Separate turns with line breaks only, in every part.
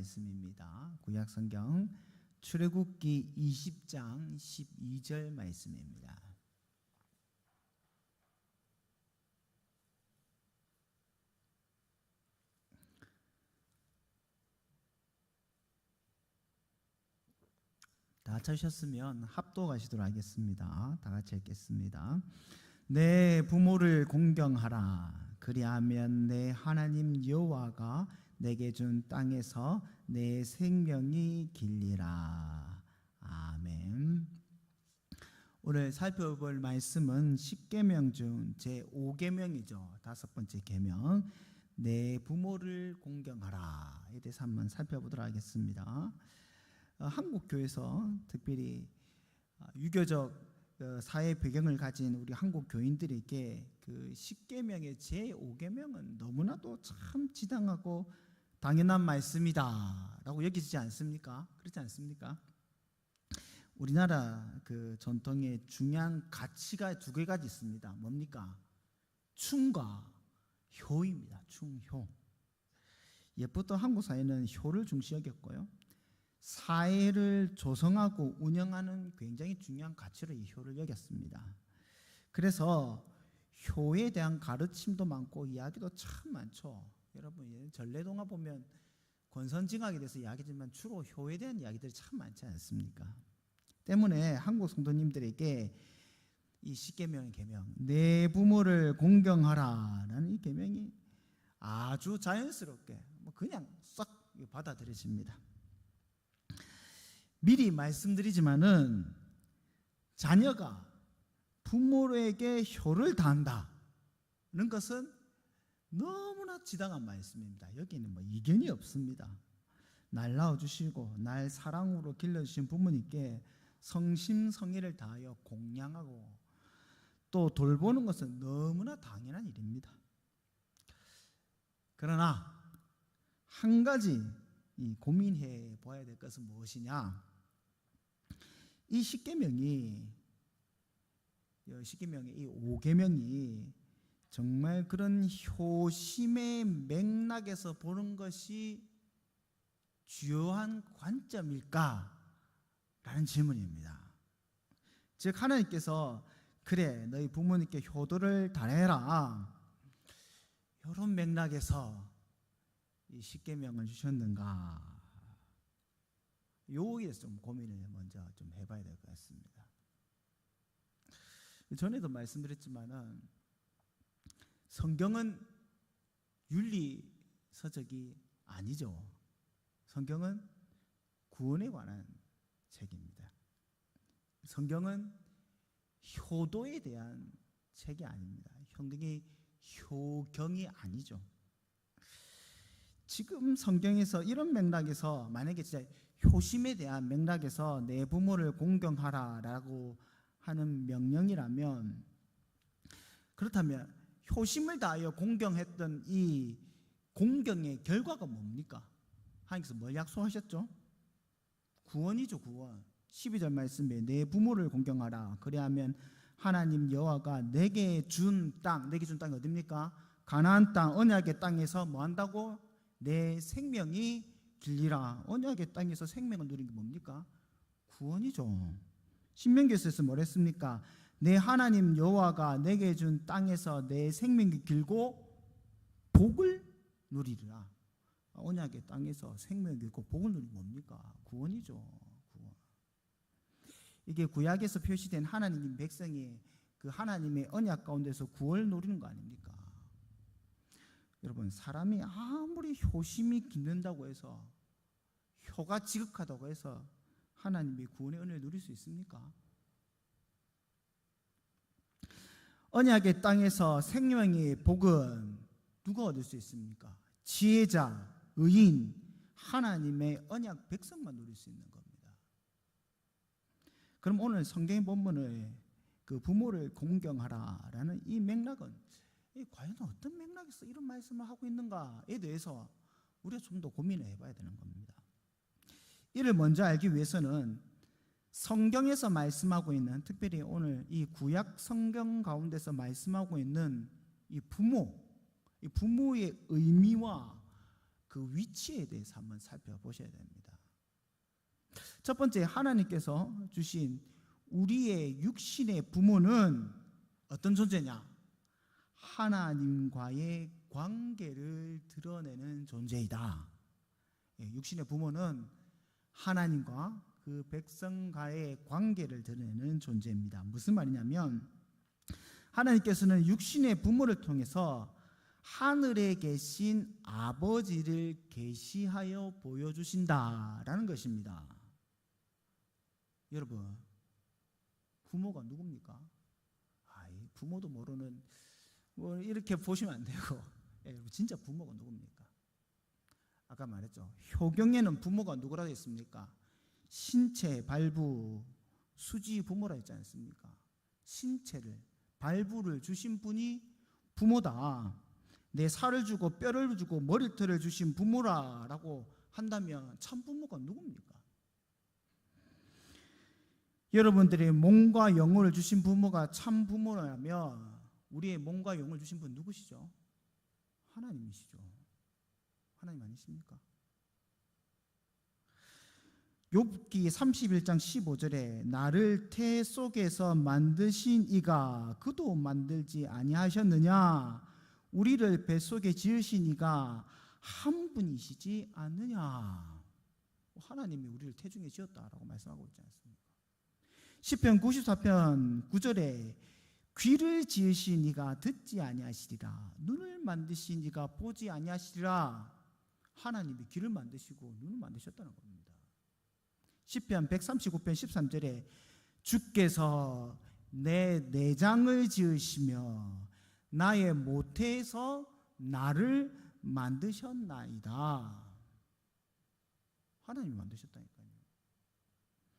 말씀입니다. 구약 성경 출애굽기 20장 12절 말씀입니다. 다 찾으셨으면 합독하시도록 하겠습니다. 다 같이 읽겠습니다. 내 부모를 공경하라. 그리하면 내 하나님 여호와가 내게 준 땅에서 내 생명이 길리라. 아멘. 오늘 살펴볼 말씀은 10계명 중 제5계명이죠. 다섯 번째 계명. 내 부모를 공경하라에 대해서 한번 살펴보도록 하겠습니다. 한국 교회에서 특별히 유교적 사회 배경을 가진 우리 한국 교인들에게 그 10계명의 제5계명은 너무나도 참 지당하고 당연한 말씀이다라고 여기지 않습니까? 그렇지 않습니까? 우리나라 그 전통의 중요한 가치가 두 개가 있습니다. 뭡니까? 충과 효입니다. 충효. 옛부터 한국 사회는 효를 중시 여겼고요. 사회를 조성하고 운영하는 굉장히 중요한 가치로 이 효를 여겼습니다. 그래서 효에 대한 가르침도 많고 이야기도 참 많죠. 여러분 전래동화 보면 권선징악에 대해서 이야기지만 주로 효에 대한 이야기들이 참 많지 않습니까? 때문에 한국 성도님들에게 이 10계명의 계명, 내 부모를 공경하라라는 이 계명이 아주 자연스럽게 그냥 싹 받아들여집니다. 미리 말씀드리지만은 자녀가 부모에게 효를 다한다는 것은 너무나 지당한 말씀입니다. 여기는 이견이 없습니다. 날 낳아주시고 날 사랑으로 길러주신 부모님께 성심성의를 다하여 공양하고 또 돌보는 것은 너무나 당연한 일입니다. 그러나 한 가지 고민해 보아야 될 것은 무엇이냐? 이 10계명이 이 5계명이 정말 그런 효심의 맥락에서 보는 것이 주요한 관점일까? 라는 질문입니다. 즉 하나님께서 그래 너희 부모님께 효도를 다해라 이런 맥락에서 이 10계명을 주셨는가? 여기에 좀 고민을 먼저 좀 해봐야 될 것 같습니다. 전에도 말씀드렸지만은 성경은 윤리 서적이 아니죠. 성경은 구원에 관한 책입니다. 성경은 효도에 대한 책이 아닙니다. 성경이 효경이 아니죠. 지금 성경에서 이런 맥락에서 만약에 진짜 효심에 대한 맥락에서 내 부모를 공경하라라고 하는 명령이라면, 그렇다면 효심을 다하여 공경했던 이 공경의 결과가 뭡니까? 하나님께서 뭘 약속하셨죠? 구원이죠. 구원. 12절 말씀에 내 부모를 공경하라. 그래야면 하나님 여호와가 내게 준 땅, 내게 준 땅이 어딥니까? 가나안 땅, 언약의 땅에서 뭐 한다고? 내 생명이 길리라. 언약의 땅에서 생명을 누린 게 뭡니까? 구원이죠. 신명기에서 뭘 했습니까? 내 하나님 여호와가 내게 준 땅에서 내 생명이 길고 복을 누리리라. 언약의 땅에서 생명이 길고 복을 누린 뭡니까? 구원이죠. 구원. 이게 구약에서 표시된 하나님 백성이 그 하나님의 언약 가운데서 구원을 누리는 거 아닙니까? 여러분, 사람이 아무리 효심이 깊는다고 해서, 효가 지극하다고 해서 하나님의 구원의 은혜를 누릴 수 있습니까? 언약의 땅에서 생명의 복은 누가 얻을 수 있습니까? 지혜자, 의인, 하나님의 언약 백성만 누릴 수 있는 겁니다. 그럼 오늘 성경의 본문을 그 부모를 공경하라라는 이 맥락은 과연 어떤 맥락에서 이런 말씀을 하고 있는가에 대해서 우리가 좀 더 고민을 해봐야 되는 겁니다. 이를 먼저 알기 위해서는 성경에서 말씀하고 있는, 특별히 오늘 이 구약 성경 가운데서 말씀하고 있는 이 부모, 이 부모의 의미와 그 위치에 대해서 한번 살펴보셔야 됩니다. 첫 번째, 하나님께서 주신 우리의 육신의 부모는 어떤 존재냐? 하나님과의 관계를 드러내는 존재이다. 육신의 부모는 하나님과 그 백성과의 관계를 드러내는 존재입니다. 무슨 말이냐면 하나님께서는 육신의 부모를 통해서 하늘에 계신 아버지를 계시하여 보여주신다라는 것입니다. 여러분, 부모가 누굽니까? 부모도 모르는 뭐 이렇게 보시면 안 되고, 여러분 진짜 부모가 누굽니까? 아까 말했죠. 효경에는 부모가 누구라 했습니까? 신체, 발부, 수지 부모라 했지 않습니까? 신체를, 발부를 주신 분이 부모다. 내 살을 주고 뼈를 주고 머리털을 주신 부모라라고 한다면 참 부모가 누굽니까? 여러분들의 몸과 영혼을 주신 부모가 참 부모라면 우리의 몸과 영혼을 주신 분 누구시죠? 하나님이시죠. 하나님 아니십니까? 욥기 31장 15절에 나를 태 속에서 만드신 이가 그도 만들지 아니하셨느냐? 우리를 뱃속에 지으신 이가 한 분이시지 않느냐? 하나님이 우리를 태중에 지었다라고 말씀하고 있지 않습니까? 시편 94편 9절에 귀를 지으신 이가 듣지 아니하시리라. 눈을 만드신 이가 보지 아니하시리라. 하나님이 귀를 만드시고 눈을 만드셨다는 겁니다. 시편 139편 13절에 주께서 내 내장을 지으시며 나의 모태에서 나를 만드셨나이다. 하나님이 만드셨다니까요.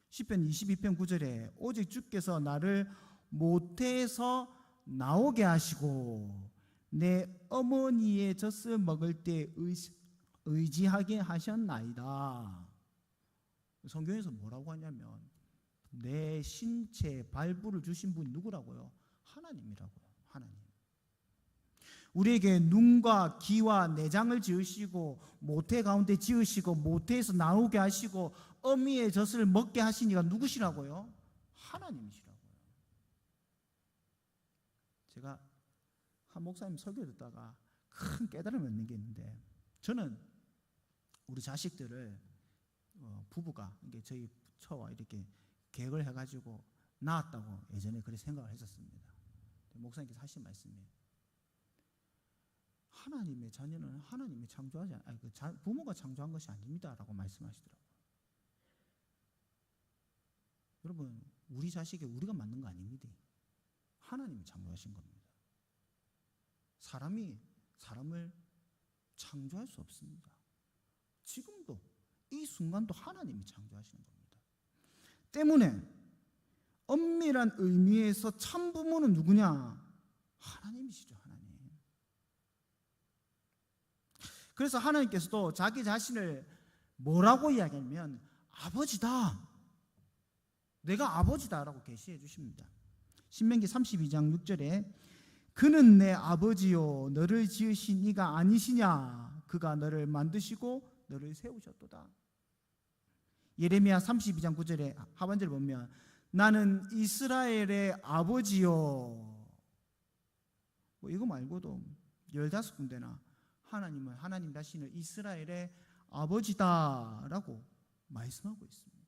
시편 22편 9절에 오직 주께서 나를 모태에서 나오게 하시고 내 어머니의 젖을 먹을 때 의지하게 하셨나이다. 성경에서 뭐라고 하냐면 내 신체 발부를 주신 분이 누구라고요? 하나님이라고요. 하나님. 우리에게 눈과 귀와 내장을 지으시고 모태 가운데 지으시고 모태에서 나오게 하시고 어미의 젖을 먹게 하신 이가 누구시라고요? 하나님이시라고요. 제가 한 목사님 설교 듣다가 큰 깨달음을 얻는 게 있는데, 저는 우리 자식들을 부부가 저희 처와 이렇게 계획을 해가지고 낳았다고 예전에 그렇게 생각을 했었습니다. 목사님께서 하신 말씀이에요. 하나님의 자녀는 하나님이 창조하지 부모가 창조한 것이 아닙니다라고 말씀하시더라고요. 여러분, 우리 자식이 우리가 만든 거 아닙니다. 하나님이 창조하신 겁니다. 사람이 사람을 창조할 수 없습니다. 지금도 이 순간도 하나님이 창조하시는 겁니다. 때문에 엄밀한 의미에서 참 부모는 누구냐? 하나님이시죠. 하나님. 그래서 하나님께서도 자기 자신을 뭐라고 이야기하면 아버지다. 내가 아버지다라고 계시해 주십니다. 신명기 32장 6절에 그는 내 아버지요 너를 지으신 이가 아니시냐? 그가 너를 만드시고 너를 세우셨도다. 예레미야 32장 9절에 하반절을 보면 나는 이스라엘의 아버지요. 이거 말고도 15군데나 하나님은 하나님 자신을 이스라엘의 아버지다라고 말씀하고 있습니다.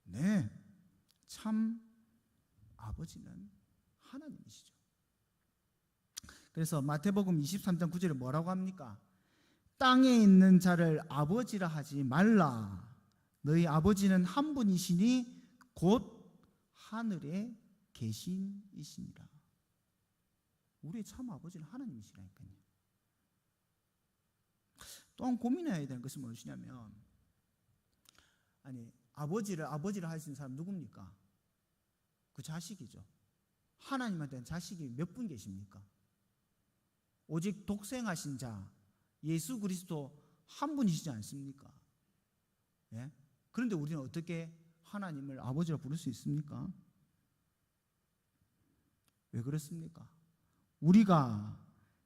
네, 참 아버지는 하나님이시죠. 그래서 마태복음 23장 9절에 뭐라고 합니까? 땅에 있는 자를 아버지라 하지 말라. 너희 아버지는 한 분이시니 곧 하늘에 계신이시니라. 우리의 참 아버지는 하나님이시라니까요. 또한 고민해야 되는 것은 무엇이냐면, 아버지를 할 수 있는 사람 누굽니까? 그 자식이죠. 하나님한테는 자식이 몇 분 계십니까? 오직 독생하신 자 예수 그리스도 한 분이시지 않습니까? 예? 그런데 우리는 어떻게 하나님을 아버지라 부를 수 있습니까? 왜 그렇습니까? 우리가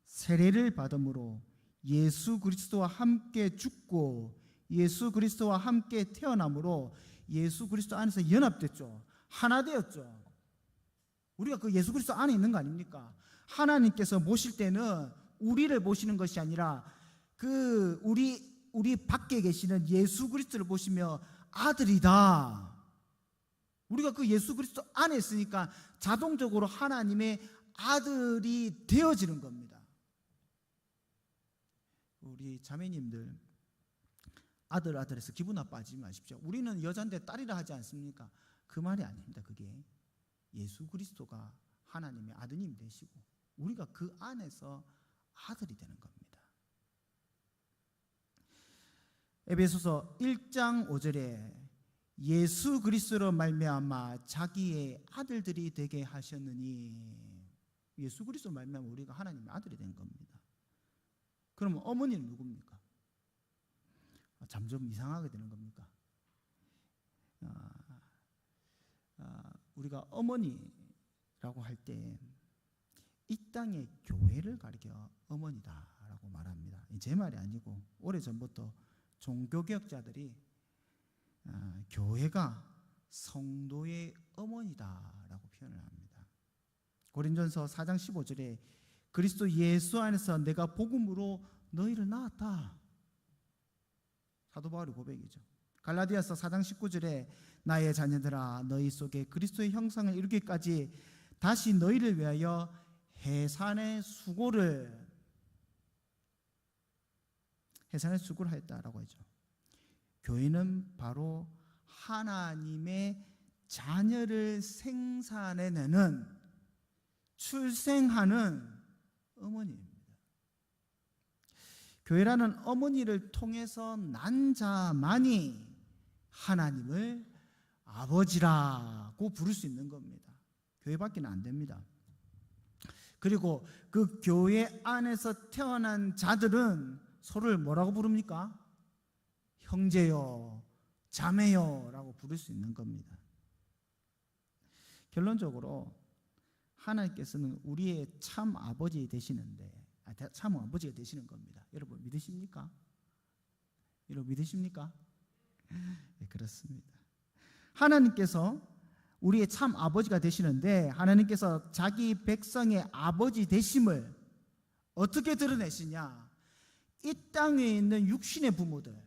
세례를 받음으로 예수 그리스도와 함께 죽고 예수 그리스도와 함께 태어남으로 예수 그리스도 안에서 연합됐죠. 하나 되었죠. 우리가 그 예수 그리스도 안에 있는 거 아닙니까? 하나님께서 모실 때는 우리를 모시는 것이 아니라 그 우리 밖에 계시는 예수 그리스도를 보시며 아들이다. 우리가 그 예수 그리스도 안에 있으니까 자동적으로 하나님의 아들이 되어지는 겁니다. 우리 자매님들 아들에서 기분 나빠하지 마십시오. 우리는 여자인데 딸이라 하지 않습니까? 그 말이 아닙니다. 그게 예수 그리스도가 하나님의 아드님 되시고 우리가 그 안에서 아들이 되는 겁니다. 에베소서 1장 5절에 예수 그리스도로 말미암아 자기의 아들들이 되게 하셨느니, 예수 그리스도 말미암아 우리가 하나님의 아들이 된 겁니다. 그러면 어머니는 누굽니까? 점점 이상하게 되는 겁니까? 우리가 어머니라고 할 때 이 땅의 교회를 가리켜 어머니다라고 말합니다. 제 말이 아니고 오래전부터 종교개혁자들이 교회가 성도의 어머니다라고 표현을 합니다. 고린전서 4장 15절에 그리스도 예수 안에서 내가 복음으로 너희를 낳았다. 사도 바울의 고백이죠. 갈라디아서 4장 19절에 나의 자녀들아 너희 속에 그리스도의 형상을 이루기까지 다시 너희를 위하여 해산의 수고를 하였다라고 하죠. 교회는 바로 하나님의 자녀를 생산해내는 출생하는 어머니입니다. 교회라는 어머니를 통해서 난 자만이 하나님을 아버지라고 부를 수 있는 겁니다. 교회밖에는 안 됩니다. 그리고 그 교회 안에서 태어난 자들은 서로를 뭐라고 부릅니까? 형제요, 자매요 라고 부를 수 있는 겁니다. 결론적으로 하나님께서는 우리의 참 아버지 되시는데, 참 아버지가 되시는 겁니다. 여러분 믿으십니까? 여러분 믿으십니까? 네, 그렇습니다. 하나님께서 우리의 참 아버지가 되시는데, 하나님께서 자기 백성의 아버지 되심을 어떻게 드러내시냐? 이 땅에 있는 육신의 부모들,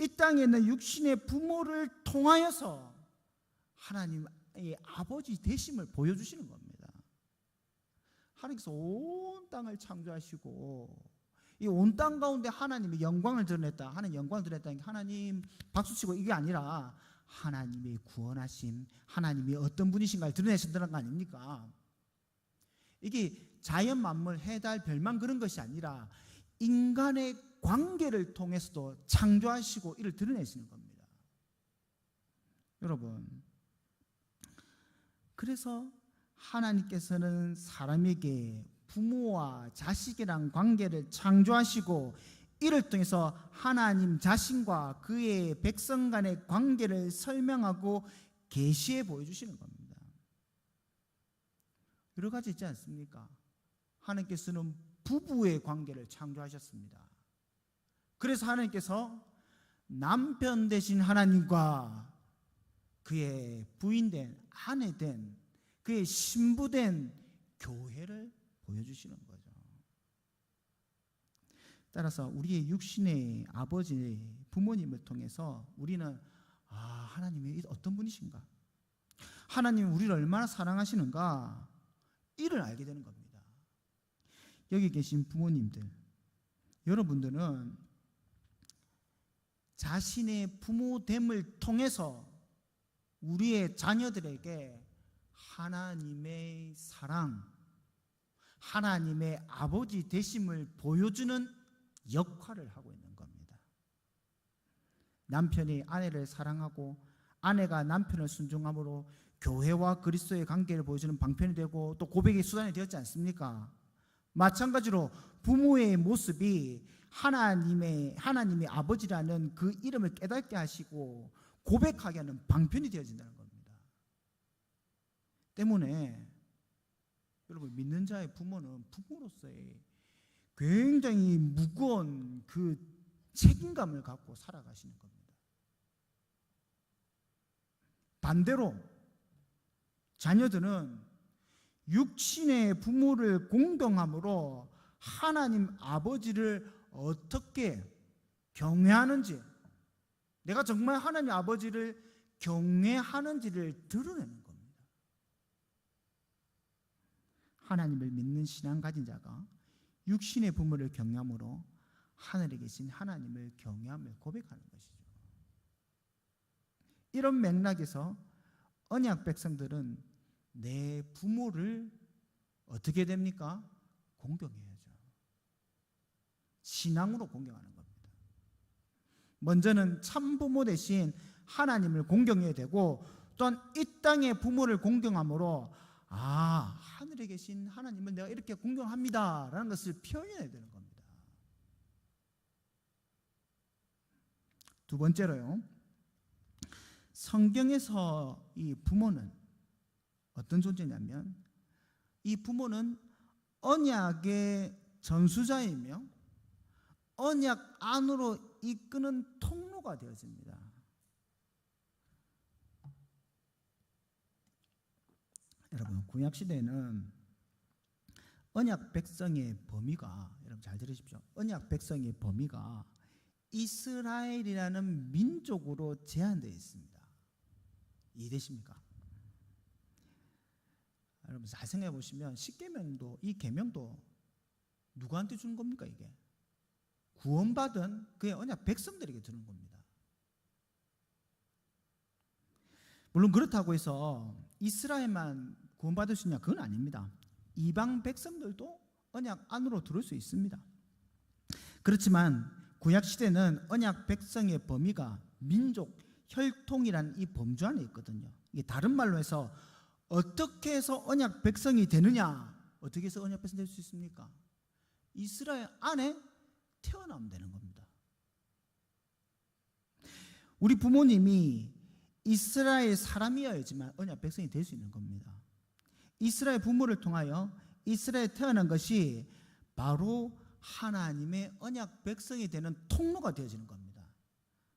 이 땅에 있는 육신의 부모를 통하여서 하나님의 아버지 되심을 보여주시는 겁니다. 하나님께서 온 땅을 창조하시고 이 온 땅 가운데 하나님의 영광을 드러냈다. 하나님 영광을 드러냈다는 게 하나님 박수치고 이게 아니라 하나님의 구원하심, 하나님이 어떤 분이신가를 드러내신다는 거 아닙니까? 이게 자연 만물, 해달, 별만 그런 것이 아니라 인간의 관계를 통해서도 창조하시고 이를 드러내시는 겁니다. 여러분, 그래서 하나님께서는 사람에게 부모와 자식이란 관계를 창조하시고 이를 통해서 하나님 자신과 그의 백성 간의 관계를 설명하고 계시해 보여주시는 겁니다. 여러 가지 있지 않습니까? 하나님께서는 부부의 관계를 창조하셨습니다. 그래서 하나님께서 남편 되신 하나님과 그의 부인된, 아내된, 그의 신부된 교회를 보여주시는 거죠. 따라서 우리의 육신의 아버지, 부모님을 통해서 우리는 하나님이 어떤 분이신가? 하나님이 우리를 얼마나 사랑하시는가? 이를 알게 되는 겁니다. 여기 계신 부모님들, 여러분들은 자신의 부모됨을 통해서 우리의 자녀들에게 하나님의 사랑, 하나님의 아버지 되심을 보여주는 역할을 하고 있는 겁니다. 남편이 아내를 사랑하고 아내가 남편을 순종함으로 교회와 그리스도의 관계를 보여주는 방편이 되고 또 고백의 수단이 되었지 않습니까? 마찬가지로 부모의 모습이 하나님의 아버지라는 그 이름을 깨닫게 하시고 고백하게 하는 방편이 되어진다는 겁니다. 때문에 여러분, 믿는 자의 부모는 부모로서의 굉장히 무거운 그 책임감을 갖고 살아가시는 겁니다. 반대로 자녀들은 육신의 부모를 공경함으로 하나님 아버지를 어떻게 경외하는지, 내가 정말 하나님 아버지를 경외하는지를 드러내는 겁니다. 하나님을 믿는 신앙 가진 자가 육신의 부모를 경외함으로 하늘에 계신 하나님을 경외함을 고백하는 것이죠. 이런 맥락에서 언약 백성들은 내 부모를 어떻게 됩니까? 공경해야죠. 신앙으로 공경하는 겁니다. 먼저는 참부모 대신 하나님을 공경해야 되고, 또한 이 땅의 부모를 공경함으로 하늘에 계신 하나님을 내가 이렇게 공경합니다 라는 것을 표현해야 되는 겁니다. 두 번째로요, 성경에서 이 부모는 어떤 존재냐면, 이 부모는 언약의 전수자이며 언약 안으로 이끄는 통로가 되어집니다. 여러분, 구약시대에는 언약 백성의 범위가, 여러분 잘 들으십시오, 언약 백성의 범위가 이스라엘이라는 민족으로 제한되어 있습니다. 이해되십니까? 여러분 잘 생각해 보시면 십계명도, 이 계명도 누구한테 주는 겁니까? 이게 구원받은 그의 언약 백성들에게 주는 겁니다. 물론 그렇다고 해서 이스라엘만 구원받을 수 있냐? 그건 아닙니다. 이방 백성들도 언약 안으로 들어올 수 있습니다. 그렇지만 구약시대는 언약 백성의 범위가 민족, 혈통이라는 이 범주 안에 있거든요. 이게 다른 말로 해서 어떻게 해서 언약 백성이 되느냐? 어떻게 해서 언약 백성이 될 수 있습니까? 이스라엘 안에 태어나면 되는 겁니다. 우리 부모님이 이스라엘 사람이어야지만 언약 백성이 될 수 있는 겁니다. 이스라엘 부모를 통하여 이스라엘에 태어난 것이 바로 하나님의 언약 백성이 되는 통로가 되어지는 겁니다.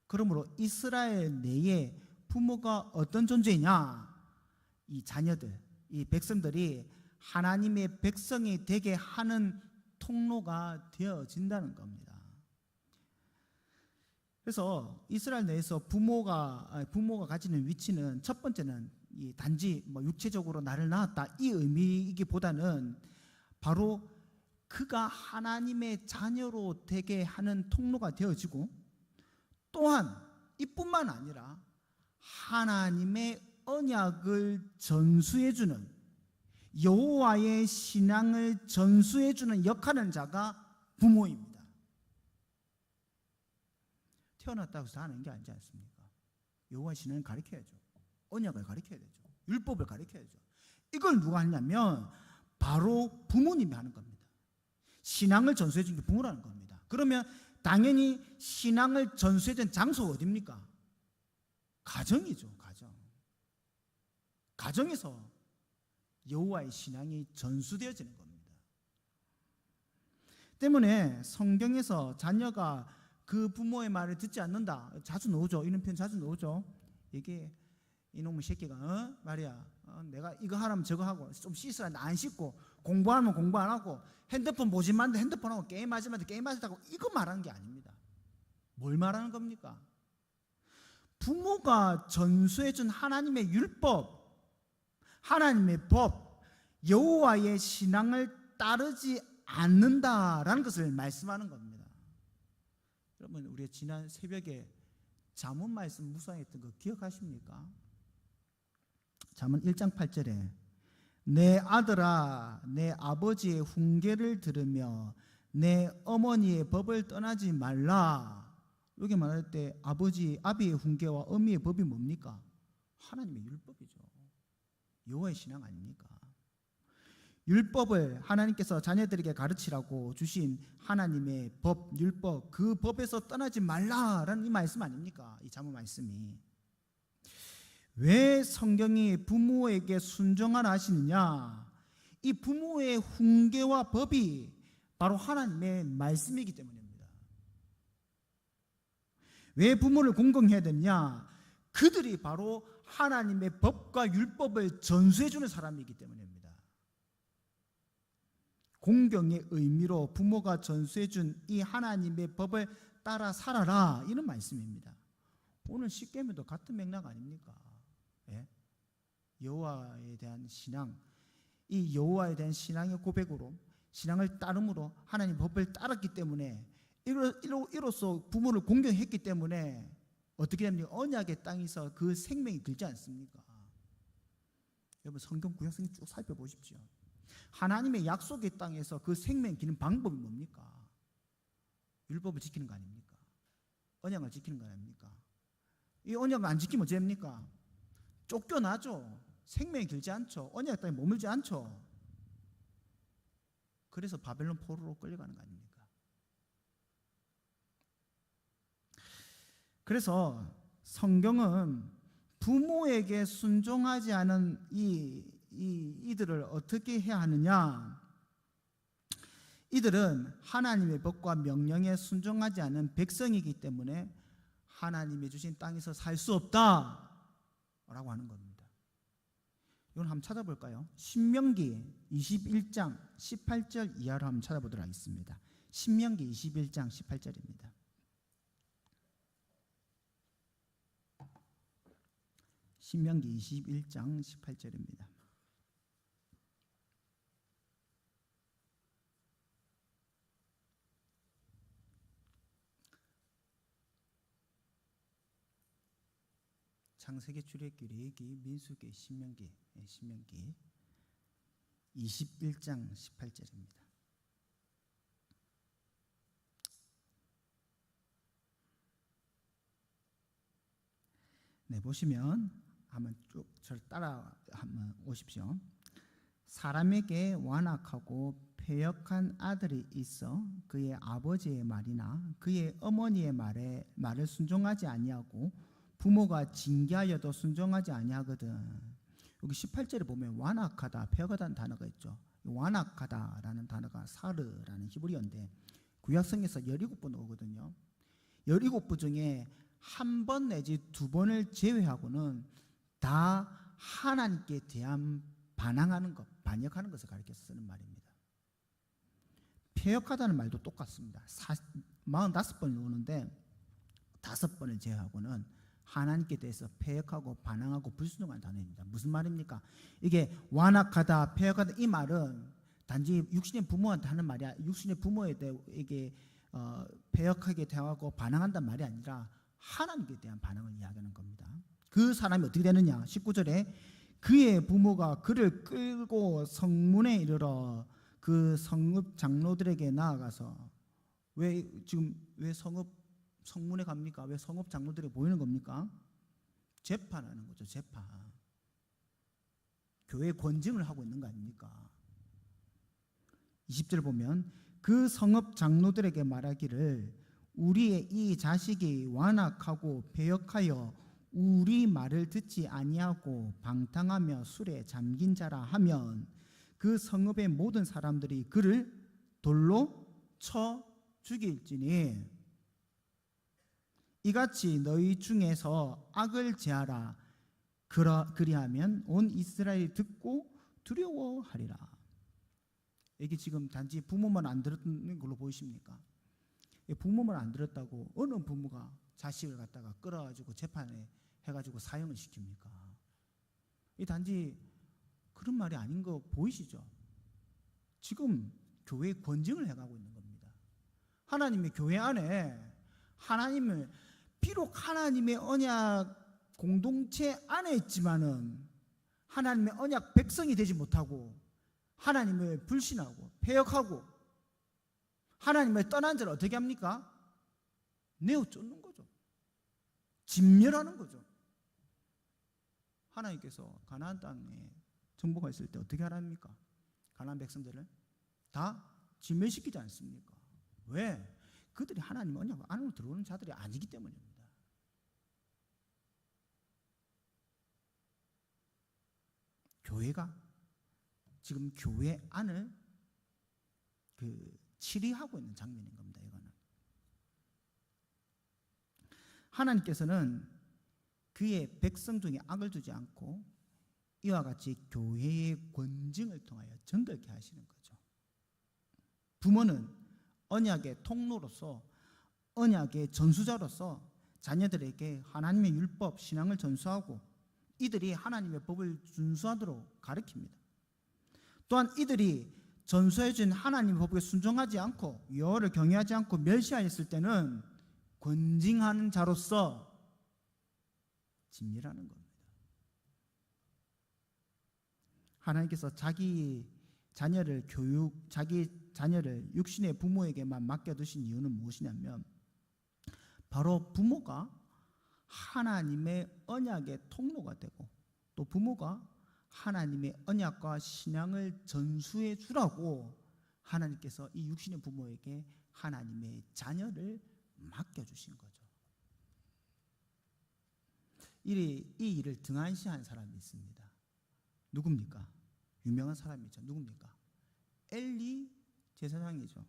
그러므로 이스라엘 내에 부모가 어떤 존재이냐? 이 자녀들, 이 백성들이 하나님의 백성이 되게 하는 통로가 되어진다는 겁니다. 그래서 이스라엘 내에서 부모가 가지는 위치는, 첫 번째는 이 단지 육체적으로 나를 낳았다 이 의미이기보다는 바로 그가 하나님의 자녀로 되게 하는 통로가 되어지고, 또한 이뿐만 아니라 하나님의 언약을 전수해주는, 여호와의 신앙을 전수해주는 역할을 자가 부모입니다. 태어났다고 해서 하는 게 아니지 않습니까? 여호와의 신앙을 가르쳐야죠. 언약을 가르쳐야 되죠. 율법을 가르쳐야죠. 이걸 누가 하냐면 바로 부모님이 하는 겁니다. 신앙을 전수해 준 게 부모라는 겁니다. 그러면 당연히 신앙을 전수해 준 장소가 어디입니까? 가정이죠. 가정에서 여호와의 신앙이 전수되어지는 겁니다. 때문에 성경에서 자녀가 그 부모의 말을 듣지 않는다, 자주 나오죠. 이런 표현 자주 나오죠. 이게 이놈의 새끼가 말이야, 내가 이거 하라면 저거 하고, 좀 씻으라 안 씻고, 공부하면 공부 안 하고, 핸드폰 보지 말는데 핸드폰하고, 게임하지 말는데 게임하시다고, 이거 말하는 게 아닙니다. 뭘 말하는 겁니까? 부모가 전수해준 하나님의 율법, 하나님의 법, 여호와의 신앙을 따르지 않는다라는 것을 말씀하는 겁니다. 여러분, 우리 지난 새벽에 잠언 말씀 묵상했던 거 기억하십니까? 잠언 1장 8절에 내 아들아, 내 아버지의 훈계를 들으며 내 어머니의 법을 떠나지 말라. 여기 말할 때 아비의 훈계와 어미의 법이 뭡니까? 하나님의 율법이죠. 여호와의 신앙 아닙니까? 율법을 하나님께서 자녀들에게 가르치라고 주신 하나님의 법, 율법, 그 법에서 떠나지 말라라는 이 말씀 아닙니까? 이 잠언 말씀이. 왜 성경이 부모에게 순종하라 하시느냐? 이 부모의 훈계와 법이 바로 하나님의 말씀이기 때문입니다. 왜 부모를 공경해야 되냐? 그들이 바로 하나님의 법과 율법을 전수해 주는 사람이기 때문입니다. 공경의 의미로 부모가 전수해 준 이 하나님의 법을 따라 살아라, 이런 말씀입니다. 오늘 십계명도 같은 맥락 아닙니까? 예? 여호와에 대한 신앙, 이 여호와에 대한 신앙의 고백으로, 신앙을 따름으로 하나님 법을 따랐기 때문에, 이로써 부모를 공경했기 때문에 어떻게 됩니까? 언약의 땅에서 그 생명이 들지 않습니까? 여러분, 성경 구약성경 쭉 살펴보십시오. 하나님의 약속의 땅에서 그 생명이 기는 방법이 뭡니까? 율법을 지키는 거 아닙니까? 언약을 지키는 거 아닙니까? 이 언약을 안 지키면 어째입니까? 쫓겨나죠. 생명이 길지 않죠. 언약 땅에 머물지 않죠. 그래서 바벨론 포로로 끌려가는 거 아닙니까? 그래서 성경은 부모에게 순종하지 않은 이들을 어떻게 해야 하느냐? 이들은 하나님의 법과 명령에 순종하지 않은 백성이기 때문에 하나님이 주신 땅에서 살 수 없다라고 하는 겁니다. 이건 한번 찾아볼까요? 신명기 21장 18절 이하로 한번 찾아보도록 하겠습니다. 신명기 21장 18절입니다. 신명기 21장 18절입니다. 창세기, 출애굽기, 레위기, 민수기, 신명기 21장 18절입니다. 네, 보시면 한번 쭉 저를 따라 한번 오십시오. 사람에게 완악하고 패역한 아들이 있어 그의 아버지의 말이나 그의 어머니의 말을 순종하지 아니하고 부모가 징계하여도 순종하지 아니하거든. 여기 18절에 보면 완악하다, 패역하다는 단어가 있죠. 완악하다라는 단어가 사르라는 히브리어인데 구약성에서 17번 오거든요. 17번 중에 한 번 내지 두 번을 제외하고는 다 하나님께 대한 반항하는 것, 반역하는 것을 가리켜서 쓰는 말입니다. 패역하다는 말도 똑같습니다. 45번이 오는데 5번을 제외하고는 하나님께 대해서 패역하고 반항하고 불순종하는 단어입니다. 무슨 말입니까? 이게 완악하다, 패역하다, 이 말은 단지 육신의 부모한테 하는 말이, 육신의 부모에게 패역하게 대하고 반항한다는 말이 아니라 하나님께 대한 반항을 이야기하는 겁니다. 그 사람이 어떻게 되느냐? 19절에 그의 부모가 그를 끌고 성문에 이르러 그 성읍 장로들에게 나아가서, 왜 성문에 갑니까? 왜 성읍 장로들이 보이는 겁니까? 재판하는 거죠. 재판. 교회 권징을 하고 있는 거 아닙니까? 20절 보면 그 성읍 장로들에게 말하기를 우리의 이 자식이 완악하고 배역하여 우리 말을 듣지 아니하고 방탕하며 술에 잠긴 자라 하면 그 성읍의 모든 사람들이 그를 돌로 쳐 죽일지니 이같이 너희 중에서 악을 제하라. 그리하면 온 이스라엘이 듣고 두려워하리라. 이게 지금 단지 부모만 안 들었는 걸로 보이십니까? 부모만 안 들었다고 어느 부모가 자식을 갖다가 끌어가지고 재판에 해가지고 사형을 시킵니까? 이 단지 그런 말이 아닌 거 보이시죠? 지금 교회에 권징을 해가고 있는 겁니다. 하나님의 교회 안에 하나님을, 비록 하나님의 언약 공동체 안에 있지만은 하나님의 언약 백성이 되지 못하고 하나님을 불신하고 패역하고 하나님을 떠난 자를 어떻게 합니까? 내어 쫓는 거죠. 진멸하는 거죠. 하나님께서 가나안 땅에 정복가 있을 때 어떻게 하랍니까? 가나안 백성들을 다 진멸시키지 않습니까? 왜? 그들이 하나님 언약 안으로 들어오는 자들이 아니기 때문입니다. 교회가 지금 교회 안을 치리하고 있는 장면인 겁니다. 이거는 하나님께서는 그의 백성 중에 악을 두지 않고 이와 같이 교회의 권징을 통하여 정결케 하시는 거죠. 부모는 언약의 통로로서, 언약의 전수자로서 자녀들에게 하나님의 율법, 신앙을 전수하고 이들이 하나님의 법을 준수하도록 가르칩니다. 또한 이들이 전수해준 하나님의 법에 순종하지 않고 여호와를 경외하지 않고 멸시하였을 때는 권징하는 자로서 진멸하는 겁니다. 하나님께서 자기 자녀를 육신의 부모에게만 맡겨두신 이유는 무엇이냐면 바로 부모가 하나님의 언약의 통로가 되고 또 부모가 하나님의 언약과 신앙을 전수해 주라고 하나님께서 이 육신의 부모에게 하나님의 자녀를 맡겨주신 거죠. 이 일을 등한시한 사람이 있습니다. 누굽니까? 유명한 사람이죠. 누굽니까? 엘리 제사장이죠.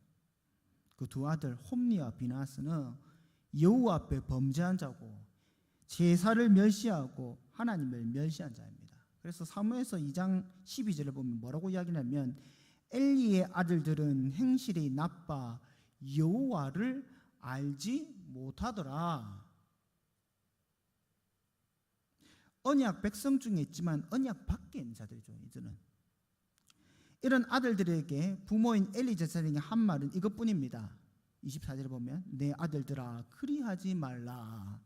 그 두 아들 홈니와 비나스는 여호와 앞에 범죄한 자고 제사를 멸시하고 하나님을 멸시한 자입니다. 그래서 사무엘서 2장 12절을 보면 뭐라고 이야기하냐면 엘리의 아들들은 행실이 나빠 여호와를 알지 못하더라. 언약 백성 중에 있지만 언약 밖에 있는 자들이죠. 이들은 이런 아들들에게 부모인 엘리 제사장이 한 말은 이것뿐입니다. 24절에 보면 내 아들들아 그리하지 말라.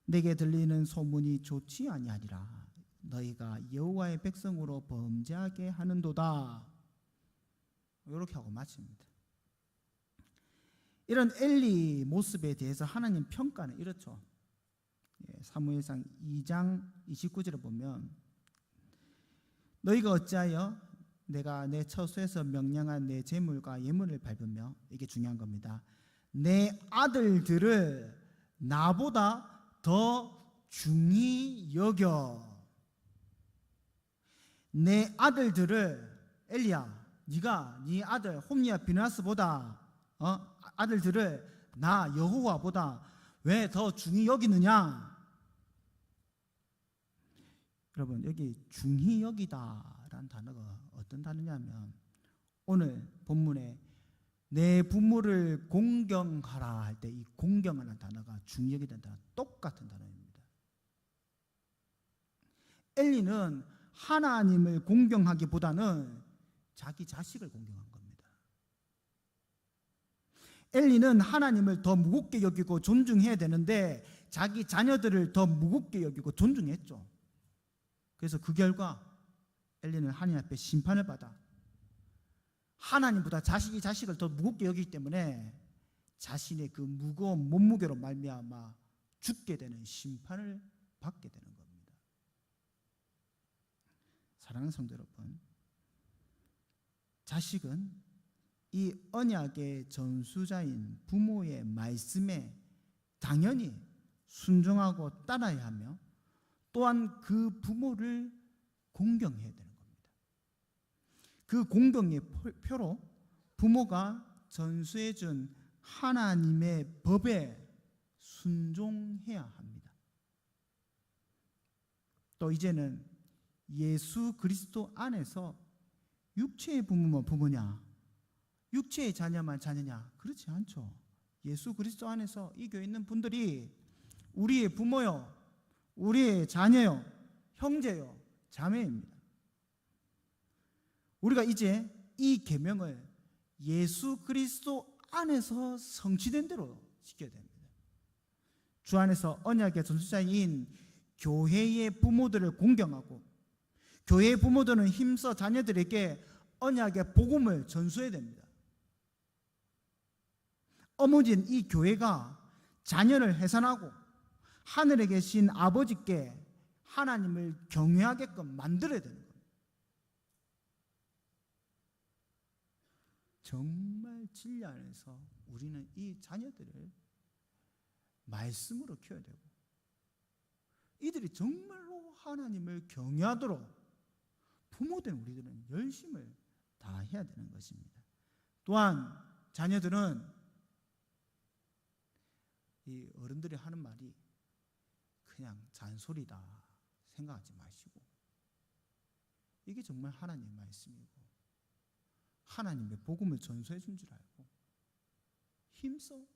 내게 들리는 소문이 좋지 아니하리라. 너희가 여호와의 백성으로 범죄하게 하는도다. 이렇게 하고 마칩니다. 이런 엘리 모습에 대해서 하나님 평가는 이렇죠. 사무엘상 2장 29절에 보면 너희가 어찌하여 내가 내 처소에서 명령한 내 재물과 예물을 밟으며, 이게 중요한 겁니다, 내 아들들을 나보다 더 중히 여겨. 내 아들들을, 엘리야 네가 네 아들 홈니와 비나스보다 아들들을 나 여호와보다 왜 더 중히 여기느냐. 여러분 여기 중히 여기다라는 단어가 어떤 단어냐면 오늘 본문에 내 부모를 공경하라 할 때 이 공경하는 단어가 중히 여기다는 단어 똑같은 단어입니다. 엘리는 하나님을 공경하기보다는 자기 자식을 공경한 겁니다. 엘리는 하나님을 더 무겁게 여기고 존중해야 되는데 자기 자녀들을 더 무겁게 여기고 존중했죠. 그래서 그 결과 엘리는 하나님 앞에 심판을 받아 하나님보다 자식을 더 무겁게 여기기 때문에 자신의 그 무거운 몸무게로 말미암아 죽게 되는 심판을 받게 되는 겁니다. 사랑하는 성도 여러분, 자식은 이 언약의 전수자인 부모의 말씀에 당연히 순종하고 따라야 하며 또한 그 부모를 공경해야 되는 겁니다. 그 공경의 표로 부모가 전수해 준 하나님의 법에 순종해야 합니다. 또 이제는 예수 그리스도 안에서 육체의 부모만 부모냐, 육체의 자녀만 자녀냐, 그렇지 않죠. 예수 그리스도 안에서 이 교회에 있는 분들이 우리의 부모요, 우리의 자녀요, 형제요, 자매입니다. 우리가 이제 이 계명을 예수 그리스도 안에서 성취된 대로 지켜야 됩니다. 주 안에서 언약의 전수자인 교회의 부모들을 공경하고 교회의 부모들은 힘써 자녀들에게 언약의 복음을 전수해야 됩니다. 어머니는 이 교회가 자녀를 해산하고 하늘에 계신 아버지께 하나님을 경외하게끔 만들어야 되는 겁니다. 정말 진리 안에서 우리는 이 자녀들을 말씀으로 키워야 되고 이들이 정말로 하나님을 경외하도록 부모된 우리들은 열심을 다해야 되는 것입니다. 또한 자녀들은 이 어른들이 하는 말이 그냥 잔소리다 생각하지 마시고, 이게 정말 하나님의 말씀이고 하나님의 복음을 전수해 준 줄 알고 힘써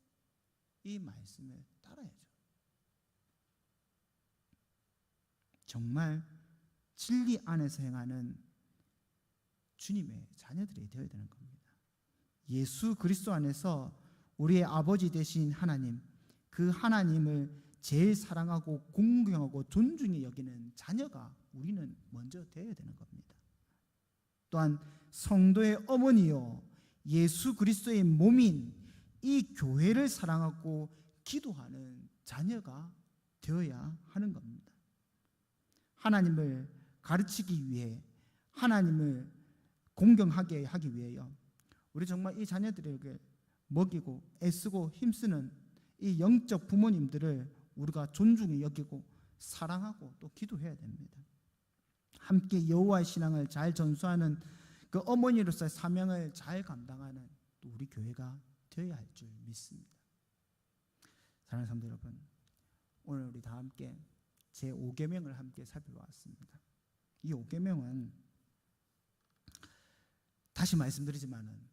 이 말씀을 따라야죠. 정말 진리 안에서 행하는 주님의 자녀들이 되어야 되는 겁니다. 예수 그리스도 안에서 우리의 아버지 되신 하나님, 그 하나님을 제일 사랑하고 공경하고 존중히 여기는 자녀가 우리는 먼저 되어야 되는 겁니다. 또한 성도의 어머니요 예수 그리스도의 몸인 이 교회를 사랑하고 기도하는 자녀가 되어야 하는 겁니다. 하나님을 가르치기 위해, 하나님을 공경하게 하기 위해요, 우리 정말 이 자녀들에게 먹이고 애쓰고 힘쓰는 이 영적 부모님들을 우리가 존중히 여기고 사랑하고 또 기도해야 됩니다. 함께 여호와의 신앙을 잘 전수하는 그 어머니로서의 사명을 잘 감당하는 또 우리 교회가 되어야 할 줄 믿습니다. 사랑하는 성도 여러분, 오늘 우리 다 함께 제5계명을 함께 살펴보았습니다. 이 5계명은 다시 말씀드리지만은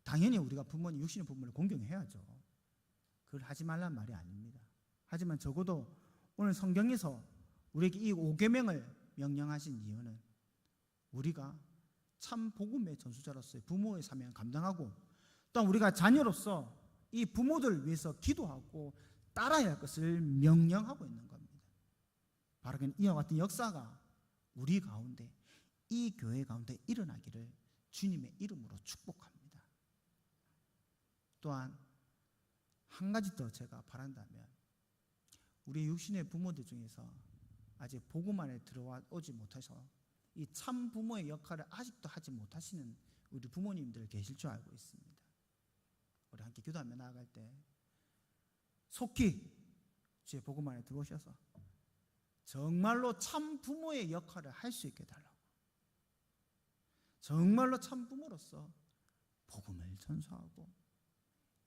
당연히 우리가 부모님, 육신의 부모를 공경해야죠. 그걸 하지 말란 말이 아닙니다. 하지만 적어도 오늘 성경에서 우리에게 이 5계명을 명령하신 이유는 우리가 참 복음의 전수자로서의 부모의 사명을 감당하고, 또한 우리가 자녀로서 이 부모들을 위해서 기도하고 따라야 할 것을 명령하고 있는 겁니다. 바로 이와 같은 역사가 우리 가운데, 이 교회 가운데 일어나기를 주님의 이름으로 축복합니다. 또한 한 가지 더 제가 바란다면, 우리 육신의 부모들 중에서 아직 복음 안에 들어오지 못하셔 이 참 부모의 역할을 아직도 하지 못하시는 우리 부모님들 계실 줄 알고 있습니다. 우리 함께 기도하며 나아갈 때 속히 주의 복음 안에 들어오셔서 정말로 참 부모의 역할을 할 수 있게 달라고, 정말로 참 부모로서 복음을 전수하고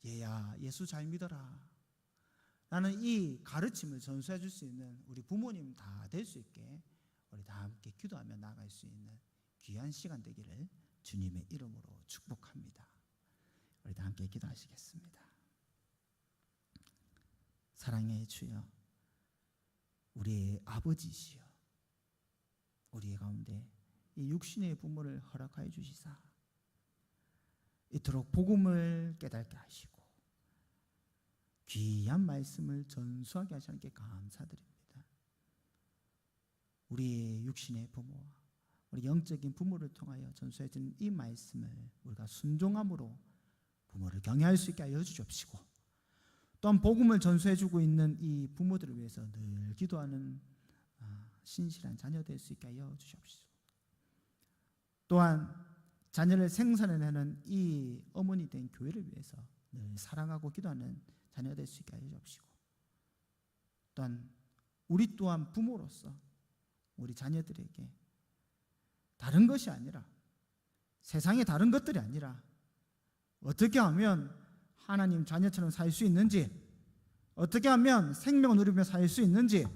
얘야 예수 잘 믿어라, 나는 이 가르침을 전수해 줄 수 있는 우리 부모님 다 될 수 있게 우리 다 함께 기도하며 나아갈 수 있는 귀한 시간 되기를 주님의 이름으로 축복합니다. 우리 다 함께 기도하시겠습니다. 사랑의 주여, 우리의 아버지시여, 우리 가운데 이 육신의 부모를 허락하여 주시사 이토록 복음을 깨닫게 하시고 귀한 말씀을 전수하게 하시는 게 감사드립니다. 우리의 육신의 부모와 우리 영적인 부모를 통하여 전수해 주는 이 말씀을 우리가 순종함으로 부모를 경외할 수 있게 하여 주시옵시고, 또한 복음을 전수해 주고 있는 이 부모들을 위해서 늘 기도하는 신실한 자녀 될 수 있게 하여 주시옵시고, 또한 자녀를 생산해내는 이 어머니 된 교회를 위해서 늘 사랑하고 기도하는 자녀 될 수 있게 하여 주옵시고, 또한 우리 또한 부모로서 우리 자녀들에게 다른 것이 아니라, 세상의 다른 것들이 아니라 어떻게 하면 하나님 자녀처럼 살 수 있는지, 어떻게 하면 생명을 누리며 살 수 있는지,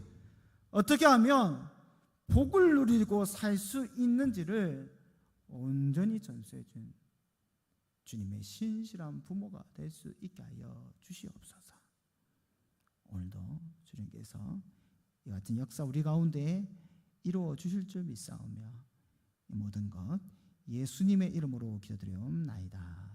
어떻게 하면 복을 누리고 살 수 있는지를 온전히 전수해 준 주님의 신실한 부모가 될 수 있게 하여 주시옵소서. 오늘도 주님께서 이 같은 역사 우리 가운데 이루어 주실 줄 믿사오며 이 모든 것 예수님의 이름으로 기도드리옵나이다.